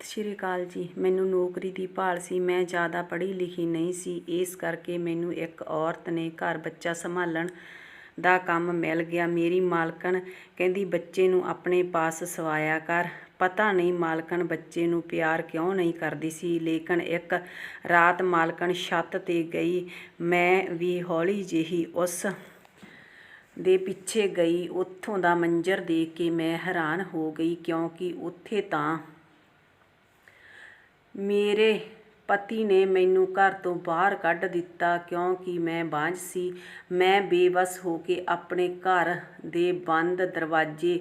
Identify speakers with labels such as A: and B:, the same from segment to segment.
A: ਸਤਿ ਸ਼੍ਰੀ ਅਕਾਲ ਜੀ। ਮੈਨੂੰ ਨੌਕਰੀ ਦੀ ਭਾਲ ਸੀ। ਮੈਂ ਜ਼ਿਆਦਾ ਪੜ੍ਹੀ ਲਿਖੀ ਨਹੀਂ ਸੀ, ਇਸ ਕਰਕੇ ਮੈਨੂੰ ਇੱਕ ਔਰਤ ਨੇ ਘਰ ਬੱਚਾ ਸੰਭਾਲਣ ਦਾ ਕੰਮ ਮਿਲ ਗਿਆ। ਮੇਰੀ ਮਾਲਕਣ ਕਹਿੰਦੀ ਬੱਚੇ ਨੂੰ ਆਪਣੇ ਪਾਸ ਸਵਾਇਆ ਕਰ। ਪਤਾ ਨਹੀਂ ਮਾਲਕਣ ਬੱਚੇ ਨੂੰ ਪਿਆਰ ਕਿਉਂ ਨਹੀਂ ਕਰਦੀ ਸੀ। ਲੇਕਿਨ ਇੱਕ ਰਾਤ ਮਾਲਕਣ ਛੱਤ 'ਤੇ ਗਈ। ਮੈਂ ਵੀ ਹੌਲੀ ਜਿਹੀ ਉਸ ਦੇ ਪਿੱਛੇ ਗਈ। ਉੱਥੋਂ ਦਾ ਮੰਜ਼ਰ ਦੇਖ ਕੇ ਮੈਂ ਹੈਰਾਨ ਹੋ ਗਈ, ਕਿਉਂਕਿ ਉੱਥੇ ਤਾਂ ਮੇਰੇ ਪਤੀ ਨੇ ਮੈਨੂੰ ਘਰ ਤੋਂ ਬਾਹਰ ਕੱਢ ਦਿੱਤਾ, ਕਿਉਂਕਿ ਮੈਂ ਬਾਂਝ ਸੀ। ਮੈਂ ਬੇਵੱਸ ਹੋ ਕੇ ਆਪਣੇ ਘਰ ਦੇ ਬੰਦ ਦਰਵਾਜ਼ੇ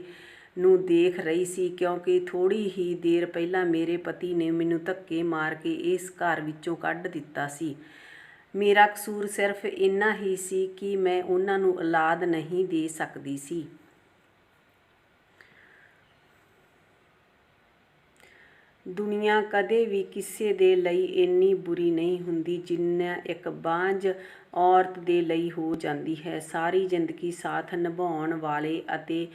A: ਨੂੰ ਦੇਖ ਰਹੀ ਸੀ, ਕਿਉਂਕਿ ਥੋੜ੍ਹੀ ਹੀ ਦੇਰ ਪਹਿਲਾਂ ਮੇਰੇ ਪਤੀ ਨੇ ਮੈਨੂੰ ਧੱਕੇ ਮਾਰ ਕੇ ਇਸ ਘਰ ਵਿੱਚੋਂ ਕੱਢ ਦਿੱਤਾ ਸੀ। ਮੇਰਾ ਕਸੂਰ ਸਿਰਫ ਇੰਨਾ ਹੀ ਸੀ ਕਿ ਮੈਂ ਉਹਨਾਂ ਨੂੰ ਔਲਾਦ ਨਹੀਂ ਦੇ ਸਕਦੀ ਸੀ। ਦੁਨੀਆ ਕਦੇ ਵੀ ਕਿਸੇ ਦੇ ਲਈ ਇੰਨੀ ਬੁਰੀ ਨਹੀਂ ਹੁੰਦੀ ਜਿੰਨਾ ਇੱਕ ਬਾਂਝ ਔਰਤ ਦੇ ਲਈ ਹੋ ਜਾਂਦੀ ਹੈ। ਸਾਰੀ ਜ਼ਿੰਦਗੀ ਸਾਥ ਨਿਭਾਉਣ ਵਾਲੇ ਅਤੇ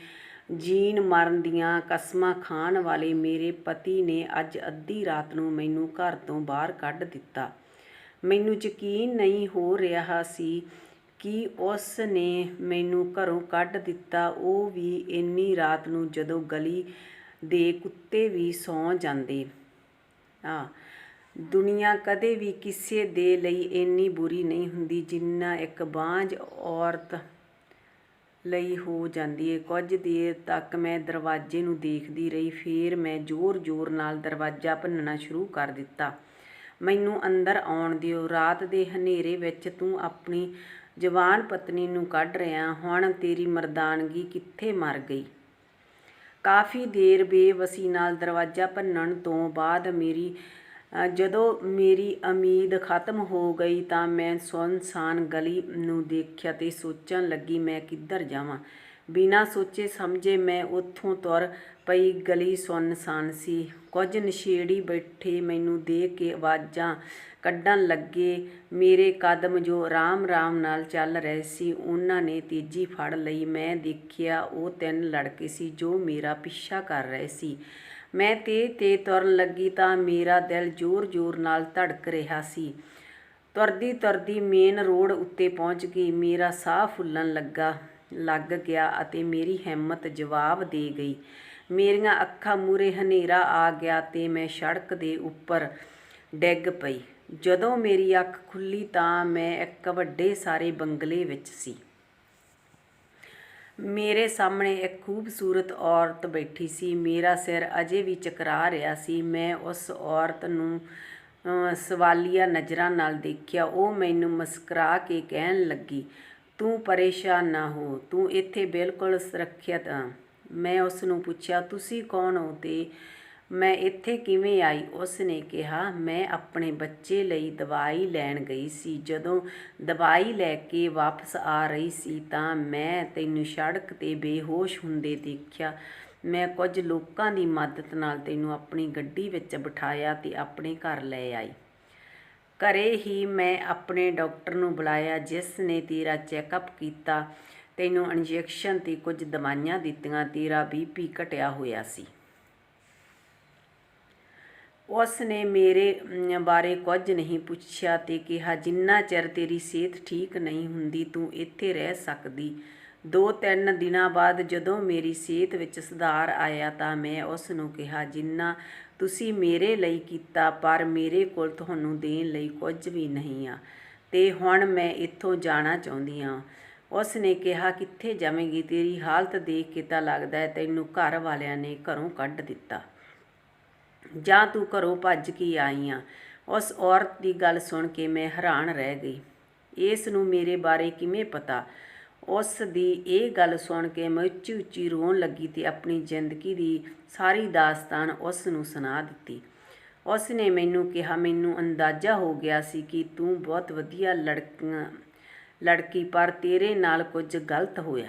A: ਜੀਣ ਮਰਨ ਦੀਆਂ ਕਸਮਾਂ ਖਾਣ ਵਾਲੇ ਮੇਰੇ ਪਤੀ ਨੇ ਅੱਜ ਅੱਧੀ ਰਾਤ ਨੂੰ ਮੈਨੂੰ ਘਰ ਤੋਂ ਬਾਹਰ ਕੱਢ ਦਿੱਤਾ। ਮੈਨੂੰ ਯਕੀਨ ਨਹੀਂ ਹੋ ਰਿਹਾ ਸੀ ਕਿ ਉਸ ਨੇ ਮੈਨੂੰ ਘਰੋਂ ਕੱਢ ਦਿੱਤਾ, ਉਹ ਵੀ ਇੰਨੀ ਰਾਤ ਨੂੰ, ਜਦੋਂ ਗਲੀ ਦੇ ਕੁੱਤੇ ਵੀ ਸੌਂ ਜਾਂਦੇ। ਦੁਨੀਆ ਕਦੇ ਵੀ ਕਿਸੇ ਦੇ ਲਈ ਇੰਨੀ ਬੁਰੀ ਨਹੀਂ ਹੁੰਦੀ ਜਿੰਨਾ ਇੱਕ ਬਾਂਝ ਔਰਤ ਲਈ ਹੋ ਜਾਂਦੀ ਹੈ। ਕੁਝ ਦੇਰ ਤੱਕ ਮੈਂ ਦਰਵਾਜ਼ੇ ਨੂੰ ਦੇਖਦੀ ਰਹੀ, ਫਿਰ ਮੈਂ ਜ਼ੋਰ-ਜ਼ੋਰ ਨਾਲ ਦਰਵਾਜ਼ਾ ਭੰਨਣਾ ਸ਼ੁਰੂ ਕਰ ਦਿੱਤਾ। ਮੈਨੂੰ ਅੰਦਰ ਆਉਣ ਦਿਓ। ਰਾਤ ਦੇ ਹਨੇਰੇ ਵਿੱਚ ਤੂੰ ਆਪਣੀ ਜਵਾਨ ਪਤਨੀ ਨੂੰ ਕੱਢ ਰਿਹਾ, ਹੁਣ ਤੇਰੀ ਮਰਦਾਨਗੀ ਕਿੱਥੇ ਮਰ ਗਈ? ਕਾਫੀ ਦੇਰ ਬੇਵੱਸੀ ਨਾਲ ਦਰਵਾਜ਼ਾ ਭੰਨਣ ਤੋਂ ਬਾਅਦ ਜਦੋਂ ਮੇਰੀ ਉਮੀਦ ਖਤਮ ਹੋ ਗਈ ਤਾਂ ਮੈਂ ਸੁੰਨਸਾਨ ਗਲੀ ਨੂੰ ਦੇਖਿਆ ਤੇ ਸੋਚਣ ਲੱਗੀ, ਮੈਂ ਕਿੱਧਰ ਜਾਵਾਂ। ਬਿਨਾਂ ਸੋਚੇ ਸਮਝੇ ਮੈਂ ਉੱਥੋਂ ਤੁਰ ਪਈ। ਗਲੀ ਸੁੰਨਸਾਨ ਸੀ। ਕੁਝ ਨਸ਼ੇੜੀ ਬੈਠੇ ਮੈਨੂੰ ਦੇਖ ਕੇ ਆਵਾਜ਼ਾਂ ਕੱਢਣ ਲੱਗੇ। ਮੇਰੇ ਕਦਮ ਜੋ ਆਰਾਮ-ਆਰਾਮ ਨਾਲ ਚੱਲ ਰਹੇ ਸੀ, ਉਹਨਾਂ ਨੇ ਤੇਜ਼ੀ ਫੜ ਲਈ। ਮੈਂ ਦੇਖਿਆ ਉਹ 3 ਲੜਕੇ ਸੀ ਜੋ ਮੇਰਾ ਪਿੱਛਾ ਕਰ ਰਹੇ ਸੀ। ਮੈਂ ਤੇਜ਼-ਤੇਜ਼ ਤੁਰਨ ਲੱਗੀ ਤਾਂ ਮੇਰਾ ਦਿਲ ਜ਼ੋਰ-ਜ਼ੋਰ ਨਾਲ ਧੜਕ ਰਿਹਾ ਸੀ। ਤੁਰਦੀ-ਤੁਰਦੀ ਮੇਨ ਰੋਡ ਉੱਤੇ ਪਹੁੰਚ ਗਈ। ਮੇਰਾ ਸਾਹ ਫੁੱਲਣ ਲੱਗ ਗਿਆ ਅਤੇ ਮੇਰੀ ਹਿੰਮਤ ਜਵਾਬ ਦੇ ਗਈ। ਮੇਰੀਆਂ ਅੱਖਾਂ ਮੂਹਰੇ ਹਨੇਰਾ ਆ ਗਿਆ ਤੇ ਮੈਂ ਸੜਕ ਦੇ ਉੱਪਰ ਡਿੱਗ ਪਈ। ਜਦੋਂ ਮੇਰੀ ਅੱਖ ਖੁੱਲ੍ਹੀ ਤਾਂ ਮੈਂ ਇੱਕ ਵੱਡੇ ਸਾਰੇ ਬੰਗਲੇ ਵਿੱਚ ਸੀ। ਮੇਰੇ ਸਾਹਮਣੇ ਇੱਕ ਖੂਬਸੂਰਤ ਔਰਤ ਬੈਠੀ ਸੀ। ਮੇਰਾ ਸਿਰ ਅਜੇ ਵੀ ਚਕਰਾ ਰਿਹਾ ਸੀ। ਮੈਂ ਉਸ ਔਰਤ ਨੂੰ ਸਵਾਲੀਆ ਨਜ਼ਰਾਂ ਨਾਲ ਦੇਖਿਆ। ਉਹ ਮੈਨੂੰ ਮੁਸਕਰਾ ਕੇ ਕਹਿਣ ਲੱਗੀ, ਤੂੰ ਪਰੇਸ਼ਾਨ ਨਾ ਹੋ, ਤੂੰ ਇੱਥੇ ਬਿਲਕੁਲ ਸੁਰੱਖਿਅਤ ਆ। ਮੈਂ ਉਸ ਨੂੰ ਪੁੱਛਿਆ, ਤੁਸੀਂ ਕੌਣ ਹੋ ਤੇ ਮੈਂ ਇੱਥੇ ਕਿਵੇਂ ਆਈ? ਉਸ ਨੇ ਕਿਹਾ, ਮੈਂ ਆਪਣੇ ਬੱਚੇ ਲਈ ਦਵਾਈ ਲੈਣ ਗਈ ਸੀ। ਜਦੋਂ ਦਵਾਈ ਲੈ ਕੇ ਵਾਪਸ ਆ ਰਹੀ ਸੀ ਤਾਂ ਮੈਂ ਤੈਨੂੰ ਸੜਕ 'ਤੇ ਬੇਹੋਸ਼ ਹੁੰਦੇ ਦੇਖਿਆ। ਮੈਂ ਕੁਝ ਲੋਕਾਂ ਦੀ ਮਦਦ ਨਾਲ ਤੈਨੂੰ ਆਪਣੀ ਗੱਡੀ ਵਿੱਚ ਬਿਠਾਇਆ ਤੇ ਆਪਣੇ ਘਰ ਲੈ ਆਈ। ਘਰੇ ਹੀ ਮੈਂ ਆਪਣੇ ਡਾਕਟਰ ਨੂੰ ਬੁਲਾਇਆ, ਜਿਸ ਨੇ ਤੇਰਾ ਚੈੱਕਅਪ ਕੀਤਾ, ਤੈਨੂੰ ਇੰਜੈਕਸ਼ਨ ਤੇ ਕੁਝ ਦਵਾਈਆਂ ਦਿੱਤੀਆਂ। ਤੇਰਾ BP ਘਟਿਆ ਹੋਇਆ ਸੀ। ਉਸ ਨੇ ਮੇਰੇ ਬਾਰੇ ਕੁਝ ਨਹੀਂ ਪੁੱਛਿਆ ਤੇ ਕਿਹਾ, ਜਿੰਨਾ ਚਿਰ ਤੇਰੀ ਸਿਹਤ ਠੀਕ ਨਹੀਂ ਹੁੰਦੀ ਤੂੰ ਇੱਥੇ ਰਹਿ ਸਕਦੀ। 2-3 ਦਿਨਾਂ ਬਾਅਦ ਜਦੋਂ ਮੇਰੀ ਸਿਹਤ ਵਿੱਚ ਸੁਧਾਰ ਆਇਆ ਤਾਂ ਮੈਂ ਉਸ ਨੂੰ ਕਿਹਾ, ਜਿੰਨਾ ਤੁਸੀਂ ਮੇਰੇ ਲਈ ਕੀਤਾ, ਪਰ ਮੇਰੇ ਕੋਲ ਤੁਹਾਨੂੰ ਦੇਣ ਲਈ ਕੁਝ ਵੀ ਨਹੀਂ ਆ ਤੇ ਹੁਣ ਮੈਂ ਇੱਥੋਂ ਜਾਣਾ ਚਾਹੁੰਦੀ ਹਾਂ। ਉਸ ਨੇ ਕਿਹਾ, ਕਿੱਥੇ ਜਾਵੇਂਗੀ? ਤੇਰੀ ਹਾਲਤ ਦੇਖ ਕੇ ਤਾਂ ਲੱਗਦਾ ਹੈ ਤੈਨੂੰ ਘਰ ਵਾਲਿਆਂ ਨੇ ਘਰੋਂ ਕੱਢ ਦਿੱਤਾ ਜਾਂ ਤੂੰ ਘਰੋਂ ਭੱਜ ਕੇ ਆਈ ਆ। ਉਸ ਔਰਤ ਦੀ ਗੱਲ ਸੁਣ ਕੇ ਮੈਂ ਹੈਰਾਨ ਰਹਿ ਗਈ। ਇਸ ਨੂੰ ਮੇਰੇ ਬਾਰੇ ਕਿਵੇਂ ਪਤਾ? ਉਸ ਦੀ ਇਹ ਗੱਲ ਸੁਣ ਕੇ ਮੈਂ ਉੱਚੀ-ਉੱਚੀ ਰੋਣ ਲੱਗੀ ਤੇ ਆਪਣੀ ਜ਼ਿੰਦਗੀ ਦੀ ਸਾਰੀ ਦਾਸਤਾਨ ਉਸ ਨੂੰ ਸੁਣਾ ਦਿੱਤੀ। ਉਸ ਨੇ ਮੈਨੂੰ ਕਿਹਾ, ਮੈਨੂੰ ਅੰਦਾਜ਼ਾ ਹੋ ਗਿਆ ਸੀ ਕਿ ਤੂੰ ਬਹੁਤ ਵਧੀਆ ਲੜਕੀ, ਪਰ ਤੇਰੇ ਨਾਲ ਕੁਝ ਗਲਤ ਹੋਇਆ।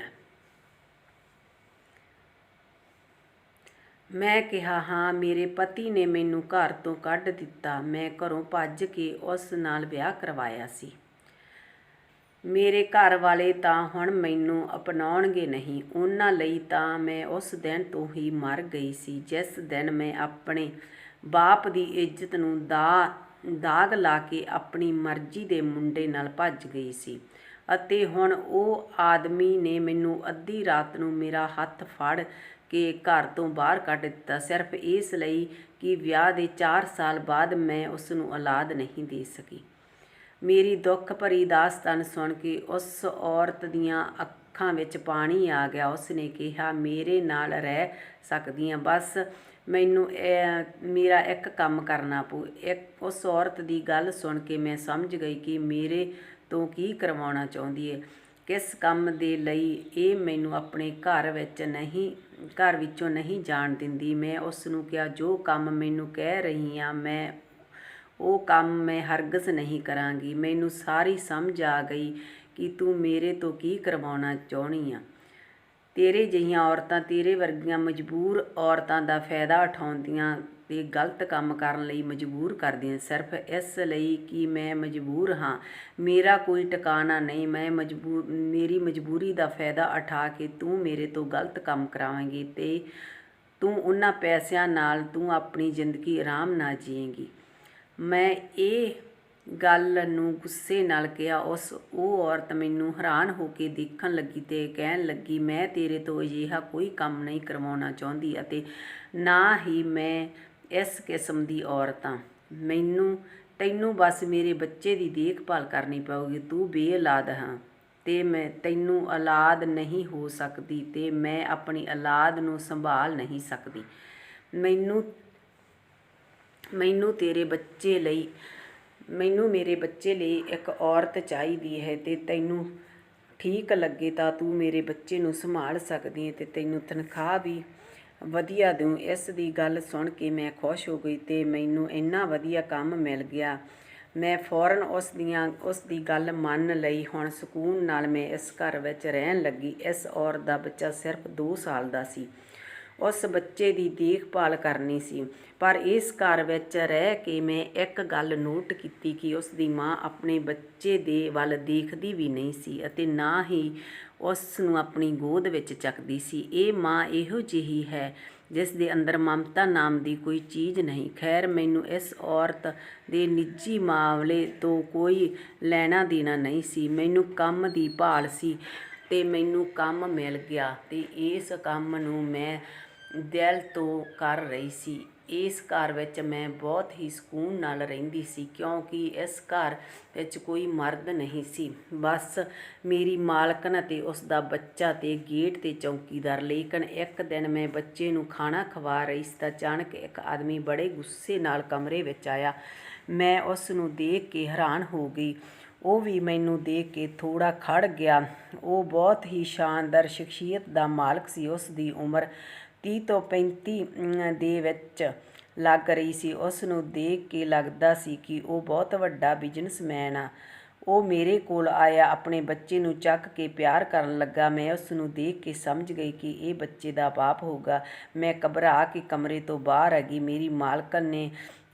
A: ਮੈਂ ਕਿਹਾ, ਹਾਂ, ਮੇਰੇ ਪਤੀ ਨੇ ਮੈਨੂੰ ਘਰ ਤੋਂ ਕੱਢ ਦਿੱਤਾ। ਮੈਂ ਘਰੋਂ ਭੱਜ ਕੇ ਉਸ ਨਾਲ ਵਿਆਹ ਕਰਵਾਇਆ ਸੀ। ਮੇਰੇ ਘਰ ਵਾਲੇ ਤਾਂ ਹੁਣ ਮੈਨੂੰ ਅਪਣਾਉਣਗੇ ਨਹੀਂ। ਉਹਨਾਂ ਲਈ ਤਾਂ ਮੈਂ ਉਸ ਦਿਨ ਤੋਂ ਹੀ ਮਰ ਗਈ ਸੀ, ਜਿਸ ਦਿਨ ਮੈਂ ਆਪਣੇ ਬਾਪ ਦੀ ਇੱਜ਼ਤ ਨੂੰ ਦਾਗ ਲਾ ਕੇ ਆਪਣੀ ਮਰਜ਼ੀ ਦੇ ਮੁੰਡੇ ਨਾਲ ਭੱਜ ਗਈ ਸੀ। ਅਤੇ ਹੁਣ ਉਹ ਆਦਮੀ ਨੇ ਮੈਨੂੰ ਅੱਧੀ ਰਾਤ ਨੂੰ ਮੇਰਾ ਹੱਥ ਫੜ ਕੇ ਘਰ ਤੋਂ ਬਾਹਰ ਕੱਢ ਦਿੱਤਾ, ਸਿਰਫ ਇਸ ਲਈ ਕਿ ਵਿਆਹ ਦੇ 4 ਸਾਲ ਬਾਅਦ ਮੈਂ ਉਸ ਨੂੰ ਔਲਾਦ ਨਹੀਂ ਦੇ ਸਕੀ। ਮੇਰੀ ਦੁੱਖ ਭਰੀ ਦਾਸਤਾਨ ਸੁਣ ਕੇ ਉਸ ਔਰਤ ਦੀਆਂ ਅੱਖਾਂ ਵਿੱਚ ਪਾਣੀ ਆ ਗਿਆ। ਉਸ ਨੇ ਕਿਹਾ, ਮੇਰੇ ਨਾਲ ਰਹਿ ਸਕਦੀ ਹਾਂ, ਬਸ ਮੈਨੂੰ ਮੇਰਾ ਇੱਕ ਕੰਮ ਕਰਨਾ ਪਊ। ਉਸ ਔਰਤ ਦੀ ਗੱਲ ਸੁਣ ਕੇ ਮੈਂ ਸਮਝ ਗਈ ਕਿ ਮੇਰੇ ਤੋਂ ਕੀ ਕਰਵਾਉਣਾ ਚਾਹੁੰਦੀ ਹੈ, ਕਿਸ ਕੰਮ ਦੇ ਲਈ ਇਹ ਮੈਨੂੰ ਆਪਣੇ ਘਰ ਵਿੱਚੋਂ ਨਹੀਂ ਜਾਣ ਦਿੰਦੀ। ਮੈਂ ਉਸ ਨੂੰ ਕਿਹਾ, ਜੋ ਕੰਮ ਮੈਨੂੰ ਕਹਿ ਰਹੀ ਹਾਂ ਉਹ ਕੰਮ ਮੈਂ ਹਰਗਜ਼ ਨਹੀਂ ਕਰਾਂਗੀ। ਮੈਨੂੰ ਸਾਰੀ ਸਮਝ ਆ ਗਈ ਕਿ ਤੂੰ ਮੇਰੇ ਤੋਂ ਕੀ ਕਰਵਾਉਣਾ ਚਾਹੁੰਦੀ ਆ। ਤੇਰੇ ਜਿਹੀਆਂ ਔਰਤਾਂ ਤੇਰੇ ਵਰਗੀਆਂ ਮਜਬੂਰ ਔਰਤਾਂ ਦਾ ਫਾਇਦਾ ਉਠਾਉਂਦੀਆਂ ਤੇ ਗਲਤ ਕੰਮ ਕਰਨ ਲਈ ਮਜਬੂਰ ਕਰਦੀਆਂ, ਸਿਰਫ ਇਸ ਲਈ ਕਿ ਮੈਂ ਮਜਬੂਰ ਹਾਂ। ਮੇਰਾ ਕੋਈ ਟਿਕਾਣਾ ਨਹੀਂ। ਮੇਰੀ ਮਜਬੂਰੀ ਦਾ ਫਾਇਦਾ ਉਠਾ ਕੇ ਤੂੰ ਮੇਰੇ ਤੋਂ ਗਲਤ ਕੰਮ ਕਰਾਵੇਂਗੀ ਤੇ ਤੂੰ ਉਹਨਾਂ ਪੈਸਿਆਂ ਨਾਲ ਤੂੰ ਆਪਣੀ ਜ਼ਿੰਦਗੀ ਆਰਾਮ ਨਾਲ ਜੀਏਂਗੀ। ਮੈਂ ਇਹ ਗੱਲ ਨੂੰ ਗੁੱਸੇ ਨਾਲ ਕਿਹਾ। ਉਹ ਔਰਤ ਮੈਨੂੰ ਹੈਰਾਨ ਹੋ ਕੇ ਦੇਖਣ ਲੱਗੀ ਤੇ ਕਹਿਣ ਲੱਗੀ, ਮੈਂ ਤੇਰੇ ਤੋਂ ਅਜਿਹਾ ਕੋਈ ਕੰਮ ਨਹੀਂ ਕਰਵਾਉਣਾ ਚਾਹੁੰਦੀ ਅਤੇ ਨਾ ਹੀ ਮੈਂ ਇਸ ਕਿਸਮ ਦੀ ਔਰਤ ਹਾਂ। ਤੈਨੂੰ ਬਸ ਮੇਰੇ ਬੱਚੇ ਦੀ ਦੇਖਭਾਲ ਕਰਨੀ ਪਊਗੀ। ਤੂੰ ਬੇਔਲਾਦ ਹਾਂ ਤੇ ਤੈਨੂੰ ਔਲਾਦ ਨਹੀਂ ਹੋ ਸਕਦੀ ਤੇ ਮੈਂ ਆਪਣੀ ਔਲਾਦ ਨੂੰ ਸੰਭਾਲ ਨਹੀਂ ਸਕਦੀ। ਮੈਨੂੰ ਮੇਰੇ ਬੱਚੇ ਲਈ ਇੱਕ ਔਰਤ ਚਾਹੀਦੀ ਹੈ ਤੇ ਤੈਨੂੰ ਠੀਕ ਲੱਗੇ ਤਾਂ ਤੂੰ ਮੇਰੇ ਬੱਚੇ ਨੂੰ ਸੰਭਾਲ ਸਕਦੀ ਹੈ ਤੇ ਤੈਨੂੰ ਤਨਖਾਹ ਵੀ ਵਧੀਆ ਦਿਉ। ਇਸ ਦੀ ਗੱਲ ਸੁਣ ਕੇ ਮੈਂ ਖੁਸ਼ ਹੋ ਗਈ ਤੇ ਮੈਨੂੰ ਇੰਨਾ ਵਧੀਆ ਕੰਮ ਮਿਲ ਗਿਆ। ਮੈਂ ਫੌਰਨ ਉਸ ਦੀ ਗੱਲ ਮੰਨ ਲਈ। ਹੁਣ ਸਕੂਨ ਨਾਲ ਮੈਂ ਇਸ ਘਰ ਵਿੱਚ ਰਹਿਣ ਲੱਗੀ। ਇਸ ਔਰਤ ਦਾ ਬੱਚਾ ਸਿਰਫ 2 ਸਾਲ ਦਾ ਸੀ। ਉਸ ਬੱਚੇ ਦੀ ਦੇਖਭਾਲ ਕਰਨੀ ਸੀ। ਪਰ ਇਸ ਘਰ ਵਿੱਚ ਰਹਿ ਕੇ ਮੈਂ ਇੱਕ ਗੱਲ ਨੋਟ ਕੀਤੀ ਕਿ ਉਸ ਦੀ ਮਾਂ ਆਪਣੇ ਬੱਚੇ ਦੇ ਵੱਲ ਦੇਖਦੀ ਵੀ ਨਹੀਂ ਸੀ ਅਤੇ ਨਾ ਹੀ ਉਸ ਨੂੰ ਆਪਣੀ ਗੋਦ ਵਿੱਚ ਚੱਕਦੀ ਸੀ। ਇਹ ਮਾਂ ਇਹੋ ਜਿਹੀ ਹੈ ਜਿਸ ਦੇ ਅੰਦਰ ਮਮਤਾ ਨਾਮ ਦੀ ਕੋਈ ਚੀਜ਼ ਨਹੀਂ। ਖੈਰ, ਮੈਨੂੰ ਇਸ ਔਰਤ ਦੇ ਨਿੱਜੀ ਮਾਮਲੇ ਤੋਂ ਕੋਈ ਲੈਣਾ ਦੇਣਾ ਨਹੀਂ ਸੀ। ਮੈਨੂੰ ਕੰਮ ਦੀ ਭਾਲ ਸੀ ਤੇ ਮੈਨੂੰ ਕੰਮ ਮਿਲ ਗਿਆ ਤੇ ਇਸ ਕੰਮ ਨੂੰ ਮੈਂ ਦਿਲ ਤੋਂ ਕਰ ਰਹੀ ਸੀ। ਇਸ ਘਰ ਵਿੱਚ ਮੈਂ ਬਹੁਤ ਹੀ ਸਕੂਨ ਨਾਲ ਰਹਿੰਦੀ ਸੀ ਕਿਉਂਕਿ ਇਸ ਘਰ ਵਿੱਚ ਕੋਈ ਮਰਦ ਨਹੀਂ ਸੀ, ਬਸ ਮੇਰੀ ਮਾਲਕਣ ਅਤੇ ਉਸ ਦਾ ਬੱਚਾ ਤੇ ਗੇਟ ਤੇ ਚੌਕੀਦਾਰ। ਲੇਕਿਨ ਇੱਕ ਦਿਨ ਮੈਂ ਬੱਚੇ ਨੂੰ ਖਾਣਾ ਖਵਾ ਰਹੀ ਸੀ ਤਾਂ ਅਚਾਨਕ ਇੱਕ ਆਦਮੀ ਬੜੇ ਗੁੱਸੇ ਨਾਲ ਕਮਰੇ ਵਿੱਚ ਆਇਆ। ਮੈਂ ਉਸ ਨੂੰ ਦੇਖ ਕੇ ਹੈਰਾਨ ਹੋ ਗਈ। ਉਹ ਵੀ ਮੈਨੂੰ ਦੇਖ ਕੇ ਥੋੜ੍ਹਾ ਖੜ੍ਹ ਗਿਆ। ਉਹ ਬਹੁਤ ਹੀ ਸ਼ਾਨਦਾਰ ਸ਼ਖਸੀਅਤ ਦਾ ਮਾਲਕ ਸੀ। ਉਸ ਦੀ ਉਮਰ 30 ਤੋਂ 35 ਦੇ ਵਿੱਚ ਲੱਗ ਰਹੀ ਸੀ। ਉਸ ਨੂੰ ਦੇਖ ਕੇ ਲੱਗਦਾ ਸੀ ਕਿ ਉਹ ਬਹੁਤ ਵੱਡਾ ਬਿਜ਼ਨਸਮੈਨ ਆ। ਉਹ ਮੇਰੇ ਕੋਲ ਆਇਆ, ਆਪਣੇ ਬੱਚੇ ਨੂੰ ਚੱਕ ਕੇ ਪਿਆਰ ਕਰਨ ਲੱਗਾ। ਮੈਂ ਉਸ ਨੂੰ ਦੇਖ ਕੇ ਸਮਝ ਗਈ ਕਿ ਇਹ ਬੱਚੇ ਦਾ ਬਾਪ ਹੋਊਗਾ। ਮੈਂ ਘਬਰਾ ਕੇ ਕਮਰੇ ਤੋਂ ਬਾਹਰ ਆ ਗਈ। ਮੇਰੀ ਮਾਲਕਣ ਨੇ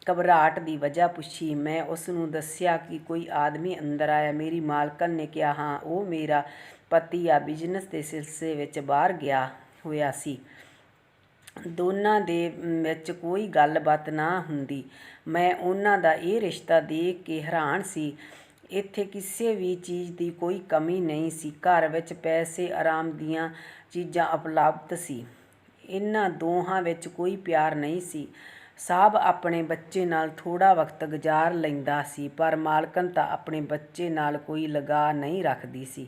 A: ਘਬਰਾਹਟ ਦੀ ਵਜ੍ਹਾ ਪੁੱਛੀ। ਮੈਂ ਉਸ ਨੂੰ ਦੱਸਿਆ ਕਿ ਕੋਈ ਆਦਮੀ ਅੰਦਰ ਆਇਆ। ਮੇਰੀ ਮਾਲਕਣ ਨੇ ਕਿਹਾ, ਹਾਂ, ਉਹ ਮੇਰਾ ਪਤੀ ਆ, ਬਿਜ਼ਨਸ ਦੇ ਸਿਲਸਿਲੇ ਵਿੱਚ ਬਾਹਰ ਗਿਆ ਹੋਇਆ ਸੀ। ਦੋਨਾਂ ਦੇ ਵਿੱਚ ਕੋਈ ਗੱਲਬਾਤ ਨਾ ਹੁੰਦੀ। ਮੈਂ ਉਹਨਾਂ ਦਾ ਇਹ ਰਿਸ਼ਤਾ ਦੇਖ ਕੇ ਹੈਰਾਨ ਸੀ। ਇੱਥੇ ਕਿਸੇ ਵੀ ਚੀਜ਼ ਦੀ ਕੋਈ ਕਮੀ ਨਹੀਂ ਸੀ। ਘਰ ਵਿੱਚ ਪੈਸੇ, ਆਰਾਮ ਦੀਆਂ ਚੀਜ਼ਾਂ ਉਪਲਬਧ ਸੀ। ਇਹਨਾਂ ਦੋਹਾਂ ਵਿੱਚ ਕੋਈ ਪਿਆਰ ਨਹੀਂ ਸੀ। ਸਾਬ ਆਪਣੇ ਬੱਚੇ ਨਾਲ ਥੋੜ੍ਹਾ ਵਕਤ ਗੁਜ਼ਾਰ ਲੈਂਦਾ ਸੀ, ਪਰ ਮਾਲਕਣ ਤਾਂ ਆਪਣੇ ਬੱਚੇ ਨਾਲ ਕੋਈ ਲਗਾਅ ਨਹੀਂ ਰੱਖਦੀ ਸੀ।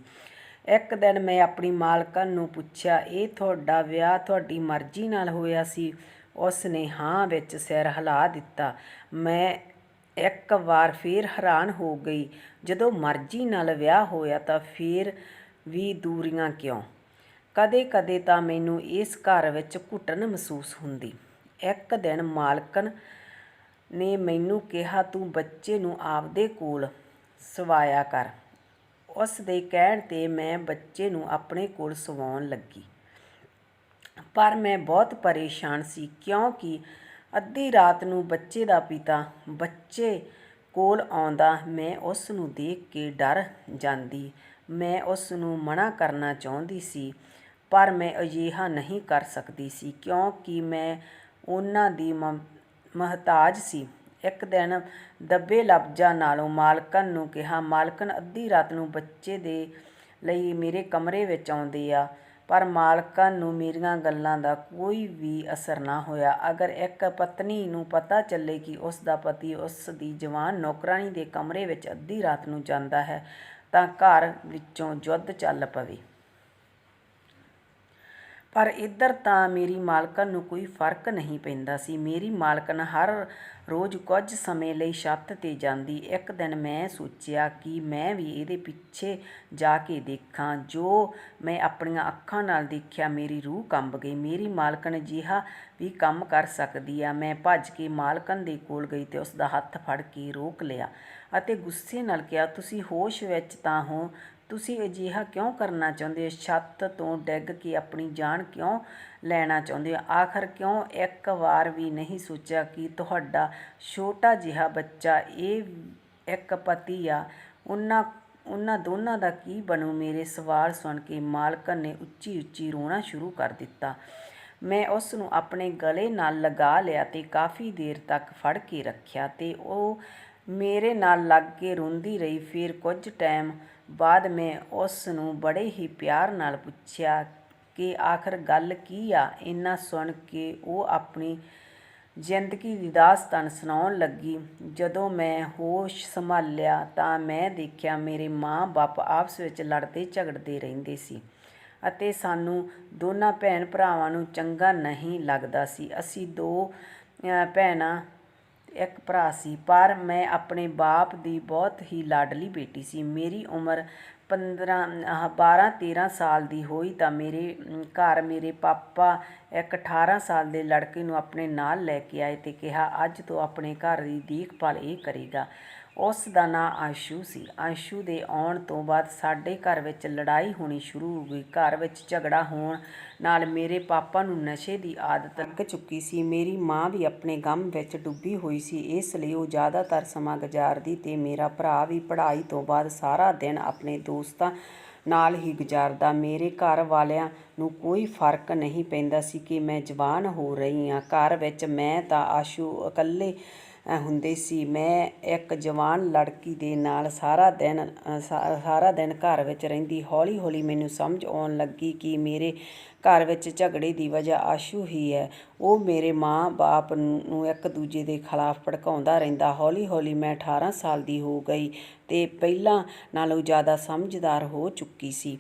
A: ਇੱਕ ਦਿਨ ਮੈਂ ਆਪਣੀ ਮਾਲਕਣ ਨੂੰ ਪੁੱਛਿਆ, ਇਹ ਤੁਹਾਡਾ ਵਿਆਹ ਤੁਹਾਡੀ ਮਰਜ਼ੀ ਨਾਲ ਹੋਇਆ ਸੀ? ਉਸ ਨੇ ਹਾਂ ਵਿੱਚ ਸਿਰ ਹਿਲਾ ਦਿੱਤਾ। ਮੈਂ ਇੱਕ ਵਾਰ ਫੇਰ ਹੈਰਾਨ ਹੋ ਗਈ। ਜਦੋਂ ਮਰਜ਼ੀ ਨਾਲ ਵਿਆਹ ਹੋਇਆ ਤਾਂ ਫੇਰ ਵੀ ਦੂਰੀਆਂ ਕਿਉਂ? ਕਦੇ ਕਦੇ ਤਾਂ ਮੈਨੂੰ ਇਸ ਘਰ ਵਿੱਚ ਘੁਟਨ ਮਹਿਸੂਸ ਹੁੰਦੀ। ਇੱਕ ਦਿਨ ਮਾਲਕਣ ਨੇ ਮੈਨੂੰ ਕਿਹਾ, ਤੂੰ ਬੱਚੇ ਨੂੰ ਆਪਦੇ ਕੋਲ ਸਵਾਇਆ ਕਰ। ਉਸ ਦੇ ਕਹਿਣ 'ਤੇ ਮੈਂ ਬੱਚੇ ਨੂੰ ਆਪਣੇ ਕੋਲ ਸਵਾਉਣ ਲੱਗੀ, ਪਰ ਮੈਂ ਬਹੁਤ ਪਰੇਸ਼ਾਨ ਸੀ ਕਿਉਂਕਿ ਅੱਧੀ ਰਾਤ ਨੂੰ ਬੱਚੇ ਦਾ ਪਿਤਾ ਬੱਚੇ ਕੋਲ ਆਉਂਦਾ। ਮੈਂ ਉਸ ਨੂੰ ਦੇਖ ਕੇ ਡਰ ਜਾਂਦੀ। ਮੈਂ ਉਸ ਨੂੰ ਮਨ੍ਹਾ ਕਰਨਾ ਚਾਹੁੰਦੀ ਸੀ, ਪਰ ਮੈਂ ਅਜਿਹਾ ਨਹੀਂ ਕਰ ਸਕਦੀ ਸੀ ਕਿਉਂਕਿ ਮੈਂ ਉਹਨਾਂ ਦੀ ਮੁਹਤਾਜ ਸੀ। ਇੱਕ ਦਿਨ ਦੱਬੇ ਲਫ਼ਜ਼ਾਂ ਨਾਲੋਂ ਮਾਲਕਣ ਨੂੰ ਕਿਹਾ, ਮਾਲਕਣ ਅੱਧੀ ਰਾਤ ਨੂੰ ਬੱਚੇ ਦੇ ਲਈ ਮੇਰੇ ਕਮਰੇ ਵਿੱਚ ਆਉਂਦੇ ਆ। ਪਰ ਮਾਲਕਣ ਨੂੰ ਮੇਰੀਆਂ ਗੱਲਾਂ ਦਾ ਕੋਈ ਵੀ ਅਸਰ ਨਾ ਹੋਇਆ। ਅਗਰ ਇੱਕ ਪਤਨੀ ਨੂੰ ਪਤਾ ਚੱਲੇ ਕਿ ਉਸ ਦਾ ਪਤੀ ਉਸ ਦੀ ਜਵਾਨ ਨੌਕਰਾਣੀ ਦੇ ਕਮਰੇ ਵਿੱਚ ਅੱਧੀ ਰਾਤ ਨੂੰ ਜਾਂਦਾ ਹੈ ਤਾਂ ਘਰ ਵਿੱਚੋਂ ਯੁੱਧ ਚੱਲ ਪਵੇ। ਪਰ ਇੱਧਰ ਤਾਂ ਮੇਰੀ ਮਾਲਕਣ ਨੂੰ ਕੋਈ ਫਰਕ ਨਹੀਂ ਪੈਂਦਾ ਸੀ। ਮੇਰੀ ਮਾਲਕਣ ਹਰ ਰੋਜ਼ ਕੁਝ ਸਮੇਂ ਲਈ ਛੱਤ 'ਤੇ ਜਾਂਦੀ। ਇੱਕ ਦਿਨ ਮੈਂ ਸੋਚਿਆ ਕਿ ਮੈਂ ਵੀ ਇਹਦੇ ਪਿੱਛੇ ਜਾ ਕੇ ਦੇਖਾਂ। ਜੋ ਮੈਂ ਆਪਣੀਆਂ ਅੱਖਾਂ ਨਾਲ ਦੇਖਿਆ, ਮੇਰੀ ਰੂਹ ਕੰਬ ਗਈ। ਮੇਰੀ ਮਾਲਕਣ ਅਜਿਹਾ ਵੀ ਕੰਮ ਕਰ ਸਕਦੀ ਆ। ਮੈਂ ਭੱਜ ਕੇ ਮਾਲਕਣ ਦੇ ਕੋਲ ਗਈ ਅਤੇ ਉਸ ਦਾ ਹੱਥ ਫੜ ਕੇ ਰੋਕ ਲਿਆ ਅਤੇ ਗੁੱਸੇ ਨਾਲ ਕਿਹਾ, ਤੁਸੀਂ ਹੋਸ਼ ਵਿੱਚ ਤਾਂ ਹੋ? ਤੁਸੀਂ ਅਜਿਹਾ ਕਿਉਂ ਕਰਨਾ ਚਾਹੁੰਦੇ ਹੋ? ਛੱਤ ਤੋਂ ਡਿੱਗ ਕੇ ਆਪਣੀ ਜਾਨ ਕਿਉਂ ਲੈਣਾ ਚਾਹੁੰਦੇ ਹੋ? ਆਖਰ ਕਿਉਂ ਇੱਕ ਵਾਰ ਵੀ ਨਹੀਂ ਸੋਚਿਆ ਕਿ ਤੁਹਾਡਾ ਛੋਟਾ ਜਿਹਾ ਬੱਚਾ ਇਹ ਇੱਕ ਪਤੀ ਆ? ਉਹਨਾਂ ਦੋਨਾਂ ਦਾ ਕੀ ਬਣੂ? ਮੇਰੇ ਸਵਾਲ ਸੁਣ ਕੇ ਮਾਲਕਣ ਨੇ ਉੱਚੀ ਉੱਚੀ ਰੋਣਾ ਸ਼ੁਰੂ ਕਰ ਦਿੱਤਾ। ਮੈਂ ਉਸ ਨੂੰ ਆਪਣੇ ਗਲੇ ਨਾਲ ਲਗਾ ਲਿਆ ਅਤੇ ਕਾਫੀ ਦੇਰ ਤੱਕ ਫੜ ਕੇ ਰੱਖਿਆ ਅਤੇ ਉਹ ਮੇਰੇ ਨਾਲ ਲੱਗ ਕੇ ਰੋਂਦੀ ਰਹੀ। ਫਿਰ ਕੁਝ ਟਾਈਮ ਬਾਅਦ ਮੈਂ ਉਸ ਨੂੰ ਬੜੇ ਹੀ ਪਿਆਰ ਨਾਲ ਪੁੱਛਿਆ ਕਿ ਆਖਰ ਗੱਲ ਕੀ ਆ? ਇੰਨਾ ਸੁਣ ਕੇ ਉਹ ਆਪਣੀ ਜ਼ਿੰਦਗੀ ਦੀ ਦਾਸਤਾਨ ਸੁਣਾਉਣ ਲੱਗੀ। ਜਦੋਂ ਮੈਂ ਹੋਸ਼ ਸੰਭਾਲਿਆ ਤਾਂ ਮੈਂ ਦੇਖਿਆ ਮੇਰੇ ਮਾਂ-ਬਾਪ ਆਪਸ ਵਿੱਚ ਲੜਦੇ ਝਗੜਦੇ ਰਹਿੰਦੇ ਸੀ ਅਤੇ ਸਾਨੂੰ ਦੋਨਾਂ ਭੈਣ ਭਰਾਵਾਂ ਨੂੰ ਚੰਗਾ ਨਹੀਂ ਲੱਗਦਾ ਸੀ। ਅਸੀਂ 2 ਭੈਣਾਂ ਇੱਕ ਭਰਾ ਸੀ, ਪਰ ਮੈਂ ਆਪਣੇ ਬਾਪ ਦੀ ਬਹੁਤ ਹੀ ਲਾਡਲੀ ਬੇਟੀ ਸੀ। ਮੇਰੀ ਉਮਰ 12-13 ਸਾਲ ਦੀ ਹੋਈ ਤਾਂ ਮੇਰੇ ਘਰ ਮੇਰੇ ਪਾਪਾ ਇੱਕ 18 ਸਾਲ ਦੇ ਲੜਕੇ ਨੂੰ ਆਪਣੇ ਨਾਲ ਲੈ ਕੇ ਆਏ ਅਤੇ ਕਿਹਾ, ਅੱਜ ਤੋਂ ਆਪਣੇ ਘਰ ਦੀ ਦੇਖਭਾਲ ਇਹ ਕਰੇਗਾ। ਉਸ ਦਾ ਨਾਂ ਆਸ਼ੂ ਸੀ। ਆਸ਼ੂ ਦੇ ਆਉਣ ਤੋਂ ਬਾਅਦ ਸਾਡੇ ਘਰ ਵਿੱਚ ਲੜਾਈ ਹੋਣੀ ਸ਼ੁਰੂ ਹੋ ਗਈ। ਘਰ ਵਿੱਚ ਝਗੜਾ ਹੋਣ ਨਾਲ ਮੇਰੇ ਪਾਪਾ ਨੂੰ ਨਸ਼ੇ ਦੀ ਆਦਤ ਲੱਗ ਚੁੱਕੀ ਸੀ। ਮੇਰੀ ਮਾਂ ਵੀ ਆਪਣੇ ਗਮ ਵਿੱਚ ਡੁੱਬੀ ਹੋਈ ਸੀ, ਇਸ ਲਈ ਉਹ ਜ਼ਿਆਦਾਤਰ ਸਮਾਂ ਗੁਜ਼ਾਰਦੀ ਅਤੇ ਮੇਰਾ ਭਰਾ ਵੀ ਪੜ੍ਹਾਈ ਤੋਂ ਬਾਅਦ ਸਾਰਾ ਦਿਨ ਆਪਣੇ ਦੋਸਤਾਂ ਨਾਲ ਹੀ ਗੁਜ਼ਾਰਦਾ। ਮੇਰੇ ਘਰ ਵਾਲਿਆਂ ਨੂੰ ਕੋਈ ਫਰਕ ਨਹੀਂ ਪੈਂਦਾ ਸੀ ਕਿ ਮੈਂ ਜਵਾਨ ਹੋ ਰਹੀ ਹਾਂ। ਘਰ ਵਿੱਚ ਮੈਂ ਤਾਂ ਆਸ਼ੂ ਇਕੱਲੇ ਹੁੰਦੇ ਸੀ। ਮੈਂ ਇੱਕ ਜਵਾਨ ਲੜਕੀ ਦੇ ਨਾਲ ਸਾਰਾ ਦਿਨ ਘਰ ਵਿੱਚ ਰਹਿੰਦੀ। ਹੌਲੀ ਹੌਲੀ ਮੈਨੂੰ ਸਮਝ ਆਉਣ ਲੱਗੀ ਕਿ ਮੇਰੇ ਘਰ ਵਿੱਚ ਝਗੜੇ ਦੀ ਵਜ੍ਹਾ ਆਸ਼ੂ ਹੀ ਹੈ। ਉਹ ਮੇਰੇ ਮਾਂ-ਬਾਪ ਨੂੰ ਇੱਕ ਦੂਜੇ ਦੇ ਖਿਲਾਫ ਭੜਕਾਉਂਦਾ ਰਹਿੰਦਾ। ਹੌਲੀ ਹੌਲੀ ਮੈਂ 18 ਸਾਲ ਦੀ ਹੋ ਗਈ ਅਤੇ ਪਹਿਲਾਂ ਨਾਲੋਂ ਜ਼ਿਆਦਾ ਸਮਝਦਾਰ ਹੋ ਚੁੱਕੀ ਸੀ।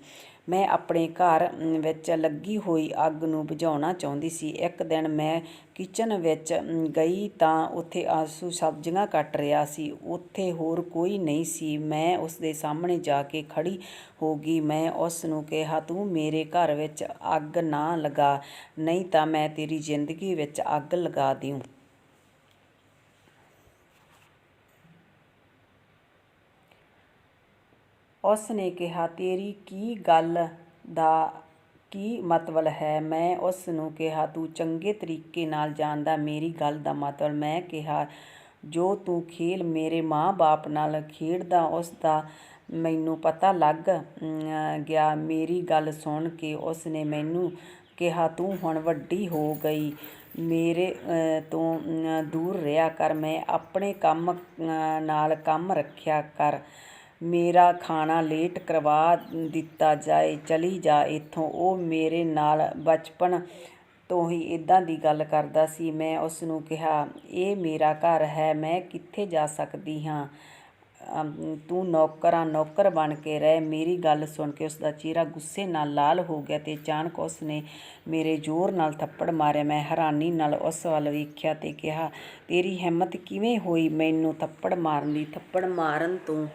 A: ਮੈਂ ਆਪਣੇ ਘਰ ਵਿੱਚ ਲੱਗੀ ਹੋਈ ਅੱਗ ਨੂੰ ਬੁਝਾਉਣਾ ਚਾਹੁੰਦੀ ਸੀ। ਇੱਕ ਦਿਨ ਮੈਂ ਕਿਚਨ ਵਿੱਚ ਗਈ ਤਾਂ ਉੱਥੇ ਆਸ਼ੂ ਸਬਜ਼ੀਆਂ ਕੱਟ ਰਿਹਾ ਸੀ। ਉੱਥੇ ਹੋਰ ਕੋਈ ਨਹੀਂ ਸੀ। ਮੈਂ ਉਸ ਦੇ ਸਾਹਮਣੇ ਜਾ ਕੇ ਖੜ੍ਹੀ ਹੋ ਗਈ। ਮੈਂ ਉਸ ਨੂੰ ਕਿਹਾ, ਤੂੰ ਮੇਰੇ ਘਰ ਵਿੱਚ ਅੱਗ ਨਾ ਲਗਾ, ਨਹੀਂ ਤਾਂ ਮੈਂ ਤੇਰੀ ਜ਼ਿੰਦਗੀ ਵਿੱਚ ਅੱਗ ਲਗਾ ਦਿਊਂ। ਉਸ ਨੇ ਕਿਹਾ, ਤੇਰੀ ਕੀ ਗੱਲ ਦਾ ਕੀ ਮਤਲਬ ਹੈ? ਮੈਂ ਉਸ ਨੂੰ ਕਿਹਾ, ਤੂੰ ਚੰਗੇ ਤਰੀਕੇ ਨਾਲ ਜਾਣਦਾ ਮੇਰੀ ਗੱਲ ਦਾ ਮਤਲਬ। ਮੈਂ ਕਿਹਾ, ਜੋ ਤੂੰ ਖੇਲ ਮੇਰੇ ਮਾਂ-ਬਾਪ ਨਾਲ ਖੇਡਦਾ ਉਸ ਦਾ ਮੈਨੂੰ ਪਤਾ ਲੱਗ ਗਿਆ। ਮੇਰੀ ਗੱਲ ਸੁਣ ਕੇ ਉਸ ਨੇ ਮੈਨੂੰ ਕਿਹਾ, ਤੂੰ ਹੁਣ ਵੱਡੀ ਹੋ ਗਈ, ਮੇਰੇ ਤੋਂ ਦੂਰ ਰਿਹਾ ਕਰ। ਮੈਂ ਆਪਣੇ ਕੰਮ ਨਾਲ ਕੰਮ ਰੱਖਿਆ ਕਰ। ਮੇਰਾ ਖਾਣਾ ਲੇਟ ਕਰਵਾ ਦਿੱਤਾ ਜਾਏ, ਚਲੀ ਜਾ ਇੱਥੋਂ। ਉਹ ਮੇਰੇ ਨਾਲ ਬਚਪਨ ਤੋਂ ਹੀ ਇੱਦਾਂ ਦੀ ਗੱਲ ਕਰਦਾ ਸੀ। ਮੈਂ ਉਸ ਨੂੰ ਕਿਹਾ, ਇਹ ਮੇਰਾ ਘਰ ਹੈ, ਮੈਂ ਕਿੱਥੇ ਜਾ ਸਕਦੀ ਹਾਂ? ਤੂੰ ਨੌਕਰ ਬਣ ਕੇ ਰਹਿ। ਮੇਰੀ ਗੱਲ ਸੁਣ ਕੇ ਉਸ ਦਾ ਚਿਹਰਾ ਗੁੱਸੇ ਨਾਲ ਲਾਲ ਹੋ ਗਿਆ ਅਤੇ ਅਚਾਨਕ ਉਸ ਨੇ ਮੇਰੇ ਜ਼ੋਰ ਨਾਲ ਥੱਪੜ ਮਾਰਿਆ। ਮੈਂ ਹੈਰਾਨੀ ਨਾਲ ਉਸ ਵੱਲ ਵੇਖਿਆ ਅਤੇ ਕਿਹਾ, ਤੇਰੀ ਹਿੰਮਤ ਕਿਵੇਂ ਹੋਈ ਮੈਨੂੰ ਥੱਪੜ ਮਾਰਨ ਦੀ? ਥੱਪੜ ਮਾਰਨ ਤੋਂ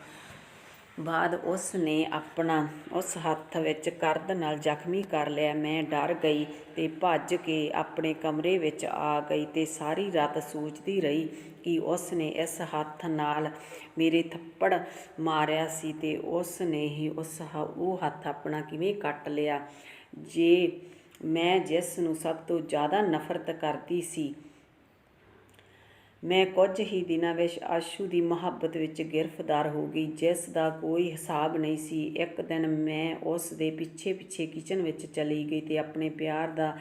A: ਬਾਅਦ ਉਸ ਨੇ ਆਪਣਾ ਉਸ ਹੱਥ ਵਿੱਚ ਕਰਦ ਨਾਲ ਜ਼ਖਮੀ ਕਰ ਲਿਆ। ਮੈਂ ਡਰ ਗਈ ਅਤੇ ਭੱਜ ਕੇ ਆਪਣੇ ਕਮਰੇ ਵਿੱਚ ਆ ਗਈ ਅਤੇ ਸਾਰੀ ਰਾਤ ਸੋਚਦੀ ਰਹੀ ਕਿ ਉਸ ਨੇ ਇਸ ਹੱਥ ਨਾਲ ਮੇਰੇ ਥੱਪੜ ਮਾਰਿਆ ਸੀ ਅਤੇ ਉਸ ਨੇ ਹੀ ਉਹ ਹੱਥ ਆਪਣਾ ਕਿਵੇਂ ਕੱਟ ਲਿਆ। ਮੈਂ ਜਿਸ ਨੂੰ ਸਭ ਤੋਂ ਜ਼ਿਆਦਾ ਨਫ਼ਰਤ ਕਰਦੀ ਸੀ। ਮੈਂ ਕੁਝ ਹੀ ਦਿਨਾਂ ਵਿੱਚ ਆਸ਼ੂ ਦੀ ਮੁਹੱਬਤ ਵਿੱਚ ਗਿਰਫ਼ਤਾਰ ਹੋ ਗਈ, ਜਿਸ ਦਾ ਕੋਈ ਹਿਸਾਬ ਨਹੀਂ ਸੀ। ਇੱਕ ਦਿਨ ਮੈਂ ਉਸ ਦੇ ਪਿੱਛੇ ਪਿੱਛੇ ਕਿਚਨ ਵਿੱਚ ਚਲੀ ਗਈ ਅਤੇ ਆਪਣੇ ਪਿਆਰ ਦਾ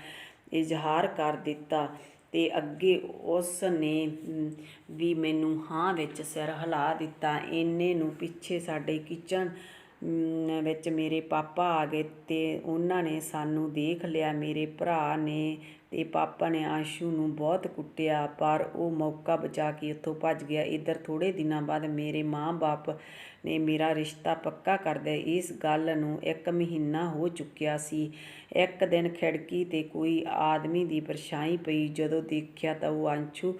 A: ਇਜ਼ਹਾਰ ਕਰ ਦਿੱਤਾ। ਤੇ ਅੱਗੇ ਉਸ ਨੇ ਵੀ ਮੈਨੂੰ ਹਾਂ ਵਿੱਚ ਸਿਰ ਹਿਲਾ ਦਿੱਤਾ। ਇੰਨੇ ਨੂੰ ਪਿੱਛੇ ਸਾਡੇ ਕਿਚਨ ਵਿੱਚ ਮੇਰੇ ਪਾਪਾ ਆ ਗਏ ਤੇ ਉਹਨਾਂ ਨੇ ਸਾਨੂੰ ਦੇਖ ਲਿਆ। ਮੇਰੇ ਭਰਾ ਨੇ ਤੇ ਪਾਪਾ ਨੇ ਆਸ਼ੂ ਨੂੰ ਬਹੁਤ ਕੁੱਟਿਆ, ਪਰ ਉਹ ਮੌਕਾ ਬਚਾ ਕੇ ਉੱਥੋਂ ਭੱਜ ਗਿਆ। ਇੱਧਰ ਥੋੜ੍ਹੇ ਦਿਨਾਂ ਬਾਅਦ ਮੇਰੇ ਮਾਂ-ਬਾਪ ਨੇ ਮੇਰਾ ਰਿਸ਼ਤਾ ਪੱਕਾ ਕਰ ਦਿਆ। ਇਸ ਗੱਲ ਨੂੰ 1 ਮਹੀਨਾ ਹੋ ਚੁੱਕਿਆ ਸੀ। ਇੱਕ ਦਿਨ ਖਿੜਕੀ 'ਤੇ ਕੋਈ ਆਦਮੀ ਦੀ ਪਰਛਾਈ ਪਈ। ਜਦੋਂ ਦੇਖਿਆ ਤਾਂ ਉਹ ਆਸ਼ੂ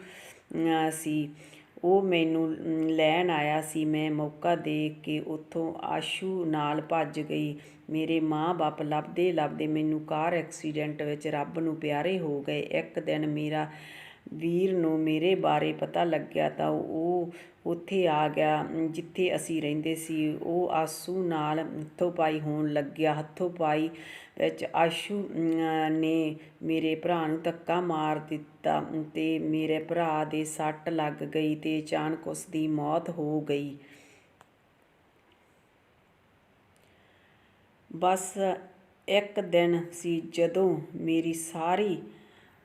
A: ਸੀ। ਉਹ ਮੈਨੂੰ ਲੈਣ ਆਇਆ ਸੀ। ਮੈਂ ਮੌਕਾ ਦੇਖ ਕੇ ਉੱਥੋਂ ਆਸ਼ੂ ਨਾਲ ਭੱਜ ਗਈ। ਮੇਰੇ ਮਾਂ-ਬਾਪ ਲੱਭਦੇ ਲੱਭਦੇ ਮੈਨੂੰ ਕਾਰ ਐਕਸੀਡੈਂਟ ਵਿੱਚ ਰੱਬ ਨੂੰ ਪਿਆਰੇ ਹੋ ਗਏ। ਇੱਕ ਦਿਨ ਮੇਰਾ ਵੀਰ ਨੂੰ ਮੇਰੇ ਬਾਰੇ ਪਤਾ ਲੱਗਿਆ ਤਾਂ ਉਹ ਉੱਥੇ ਆ ਗਿਆ ਜਿੱਥੇ ਅਸੀਂ ਰਹਿੰਦੇ ਸੀ। ਉਹ ਆਸ਼ੂ ਨਾਲ ਹੱਥੋਂ-ਪਾਈ ਹੋਣ ਲੱਗਿਆ। ਹੱਥੋਂ-ਪਾਈ ਵਿੱਚ ਆਸ਼ੂ ਨੇ ਮੇਰੇ ਭਰਾ ਨੂੰ ਧੱਕਾ ਮਾਰ ਦਿੱਤਾ ਤੇ ਮੇਰੇ ਭਰਾ ਦੇ ਸੱਟ ਲੱਗ ਗਈ ਤੇ ਅਚਾਨਕ ਉਸ ਦੀ ਮੌਤ ਹੋ ਗਈ। ਬਸ ਇੱਕ ਦਿਨ ਸੀ ਜਦੋਂ ਮੇਰੀ ਸਾਰੀ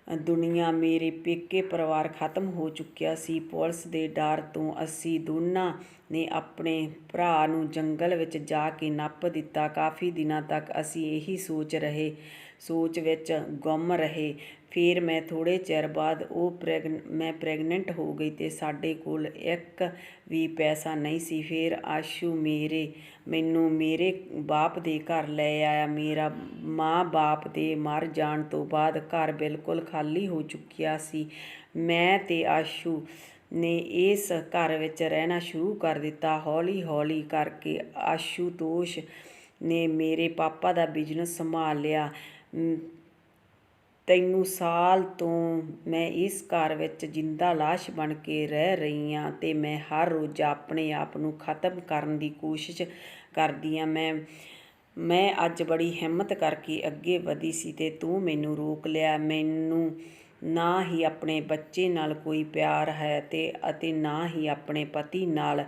A: ਦੁਨੀਆ, ਮੇਰੇ ਪੇਕੇ ਪਰਿਵਾਰ ਖਤਮ ਹੋ ਚੁੱਕਿਆ ਸੀ। ਪੁਲਿਸ ਦੇ ਡਰ ਤੋਂ ਅਸੀਂ ਦੋਨਾਂ ਨੇ ਆਪਣੇ ਭਰਾ ਨੂੰ ਜੰਗਲ ਵਿੱਚ ਜਾ ਕੇ ਨੱਪ ਦਿੱਤਾ। ਕਾਫੀ ਦਿਨਾਂ ਤੱਕ ਅਸੀਂ ਇਹੀ ਸੋਚ ਵਿੱਚ ਗੁੰਮ ਰਹੇ। ਫਿਰ ਮੈਂ ਥੋੜ੍ਹੇ ਚਿਰ ਬਾਅਦ ਮੈਂ ਪ੍ਰੈਗਨੈਂਟ ਹੋ ਗਈ ਤੇ ਸਾਡੇ ਕੋਲ ਇੱਕ ਵੀ ਪੈਸਾ ਨਹੀਂ ਸੀ। ਫਿਰ ਆਸ਼ੂ ਮੈਨੂੰ ਮੇਰੇ ਬਾਪ ਦੇ ਘਰ ਲੈ ਆਇਆ। ਮੇਰਾ ਮਾਂ-ਬਾਪ ਦੇ ਮਰ ਜਾਣ ਤੋਂ ਬਾਅਦ ਘਰ ਬਿਲਕੁਲ ਖਾਲੀ ਹੋ ਚੁੱਕਿਆ ਸੀ। ਮੈਂ ਤੇ ਆਸ਼ੂ ਨੇ ਇਸ ਘਰ ਵਿੱਚ ਰਹਿਣਾ ਸ਼ੁਰੂ ਕਰ ਦਿੱਤਾ। ਹੌਲੀ-ਹੌਲੀ ਕਰਕੇ ਆਸ਼ੂਤੋਸ਼ ਨੇ ਮੇਰੇ ਪਾਪਾ ਦਾ ਬਿਜ਼ਨਸ ਸੰਭਾਲ ਲਿਆ। 3 ਸਾਲ ਤੋਂ ਮੈਂ ਇਸ ਘਰ ਵਿੱਚ ਜਿੰਦਾ ਲਾਸ਼ ਬਣ ਕੇ ਰਹਿ ਰਹੀ ਹਾਂ ਤੇ ਮੈਂ ਹਰ ਰੋਜ਼ ਆਪਣੇ ਆਪ ਨੂੰ ਖਤਮ ਕਰਨ ਦੀ ਕੋਸ਼ਿਸ਼ ਕਰਦੀ ਹਾਂ। ਮੈਂ ਅੱਜ ਬੜੀ ਹਿੰਮਤ ਕਰਕੇ ਅੱਗੇ ਵਧੀ ਸੀ ਤੇ ਤੂੰ ਮੈਨੂੰ ਰੋਕ ਲਿਆ। ਮੈਨੂੰ ਨਾ ਹੀ ਆਪਣੇ ਬੱਚੇ ਨਾਲ ਕੋਈ ਪਿਆਰ ਹੈ ਅਤੇ ਨਾ ਹੀ ਆਪਣੇ ਪਤੀ ਨਾਲ।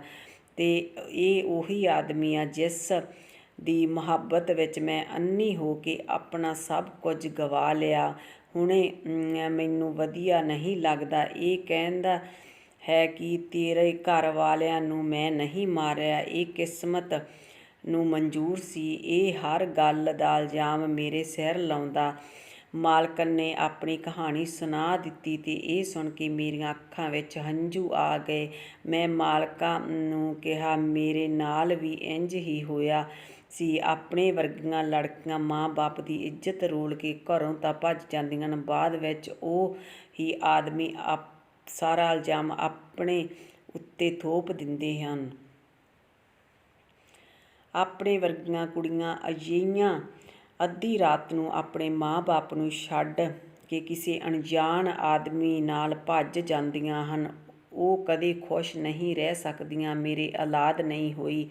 A: ਤੇ ਇਹ ਉਹੀ ਆਦਮੀ ਆ ਜਿਸ ਦੀ ਮੁਹੱਬਤ ਵਿੱਚ ਮੈਂ ਅੰਨ੍ਹੀ ਹੋ ਕੇ ਆਪਣਾ ਸਭ ਕੁਝ ਗਵਾ ਲਿਆ। ਹੁਣੇ ਮੈਨੂੰ ਵਧੀਆ ਨਹੀਂ ਲੱਗਦਾ। ਇਹ ਕਹਿੰਦਾ ਹੈ ਕਿ ਤੇਰੇ ਘਰ ਵਾਲਿਆਂ ਨੂੰ ਮੈਂ ਨਹੀਂ ਮਾਰਿਆ। ਇਹ ਕਿਸਮਤ ਨੂੰ ਮਨਜ਼ੂਰ ਸੀ। ਇਹ ਹਰ ਗੱਲ ਦਾ ਇਲਜ਼ਾਮ ਮੇਰੇ ਸਿਰ ਲਾਉਂਦਾ। ਮਾਲਕਨ ਨੇ ਆਪਣੀ ਕਹਾਣੀ ਸੁਣਾ ਦਿੱਤੀ ਤੇ ਇਹ ਸੁਣ ਕੇ ਮੇਰੀਆਂ ਅੱਖਾਂ ਵਿੱਚ ਹੰਝੂ ਆ ਗਏ। ਮੈਂ ਮਾਲਕਾ ਨੂੰ ਕਿਹਾ, ਮੇਰੇ ਨਾਲ ਵੀ ਇੰਝ ਹੀ ਹੋਇਆ ਸੀ। ਆਪਣੇ ਵਰਗੀਆਂ ਲੜਕੀਆਂ ਮਾਂ-ਬਾਪ ਦੀ ਇੱਜ਼ਤ ਰੋਲ ਕੇ ਘਰੋਂ ਤਾਂ ਭੱਜ ਜਾਂਦੀਆਂ ਹਨ, ਬਾਅਦ ਵਿੱਚ ਉਹ ਹੀ ਆਦਮੀ ਸਾਰਾ ਇਲਜ਼ਾਮ ਆਪਣੇ ਉੱਤੇ ਥੋਪ ਦਿੰਦੇ ਹਨ। ਆਪਣੇ ਵਰਗੀਆਂ ਕੁੜੀਆਂ ਅਜਿਹੀਆਂ ਅੱਧੀ ਰਾਤ ਨੂੰ ਆਪਣੇ ਮਾਂ-ਬਾਪ ਨੂੰ ਛੱਡ ਕੇ ਕਿਸੇ ਅਣਜਾਣ ਆਦਮੀ ਨਾਲ ਭੱਜ ਜਾਂਦੀਆਂ ਹਨ। ਉਹ ਕਦੇ ਖੁਸ਼ ਨਹੀਂ ਰਹਿ ਸਕਦੀਆਂ। ਮੇਰੇ ਔਲਾਦ ਨਹੀਂ ਹੋਈ।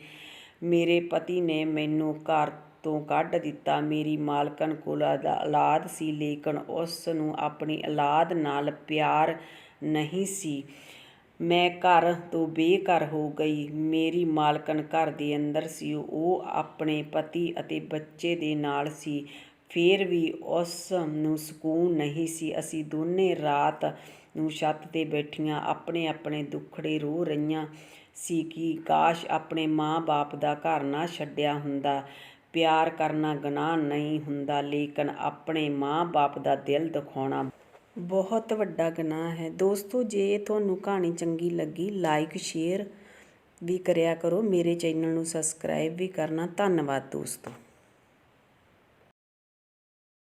A: ਮੇਰੇ ਪਤੀ ਨੇ ਮੈਨੂੰ ਘਰ ਤੋਂ ਕੱਢ ਦਿੱਤਾ। ਮੇਰੀ ਮਾਲਕਨ ਕੋਲ ਔਲਾਦ ਸੀ, ਲੇਕਿਨ ਉਸ ਨੂੰ ਆਪਣੀ ਔਲਾਦ ਨਾਲ ਪਿਆਰ ਨਹੀਂ ਸੀ। ਮੈਂ ਘਰ ਤੋਂ ਬੇਘਰ ਹੋ ਗਈ। ਮੇਰੀ ਮਾਲਕਨ ਘਰ ਦੇ ਅੰਦਰ ਸੀ। ਉਹ ਆਪਣੇ ਪਤੀ ਅਤੇ ਬੱਚੇ ਦੇ ਨਾਲ ਸੀ। ਫਿਰ ਵੀ ਉਸ ਨੂੰ ਸਕੂਨ ਨਹੀਂ ਸੀ। ਅਸੀਂ ਦੋਨੇ ਰਾਤ ਨੂੰ ਛੱਤ 'ਤੇ ਬੈਠੀਆਂ ਆਪਣੇ ਦੁੱਖੜੇ ਰੋ ਰਹੀਆਂ ਸੀ ਕਿ ਕਾਸ਼ ਆਪਣੇ ਮਾਂ-ਬਾਪ ਦਾ ਘਰ ਨਾ ਛੱਡਿਆ ਹੁੰਦਾ। ਪਿਆਰ ਕਰਨਾ ਗੁਨਾਹ ਨਹੀਂ ਹੁੰਦਾ, ਲੇਕਿਨ ਆਪਣੇ ਮਾਂ-ਬਾਪ ਦਾ ਦਿਲ ਦੁਖਾਉਣਾ ਬਹੁਤ ਵੱਡਾ ਗੁਨਾਹ ਹੈ। ਦੋਸਤੋ, ਜੇ ਤੁਹਾਨੂੰ ਕਹਾਣੀ ਚੰਗੀ ਲੱਗੀ ਲਾਈਕ ਸ਼ੇਅਰ ਵੀ ਕਰਿਆ ਕਰੋ। ਮੇਰੇ ਚੈਨਲ ਨੂੰ ਸਬਸਕ੍ਰਾਈਬ ਵੀ ਕਰਨਾ। ਧੰਨਵਾਦ ਦੋਸਤੋ।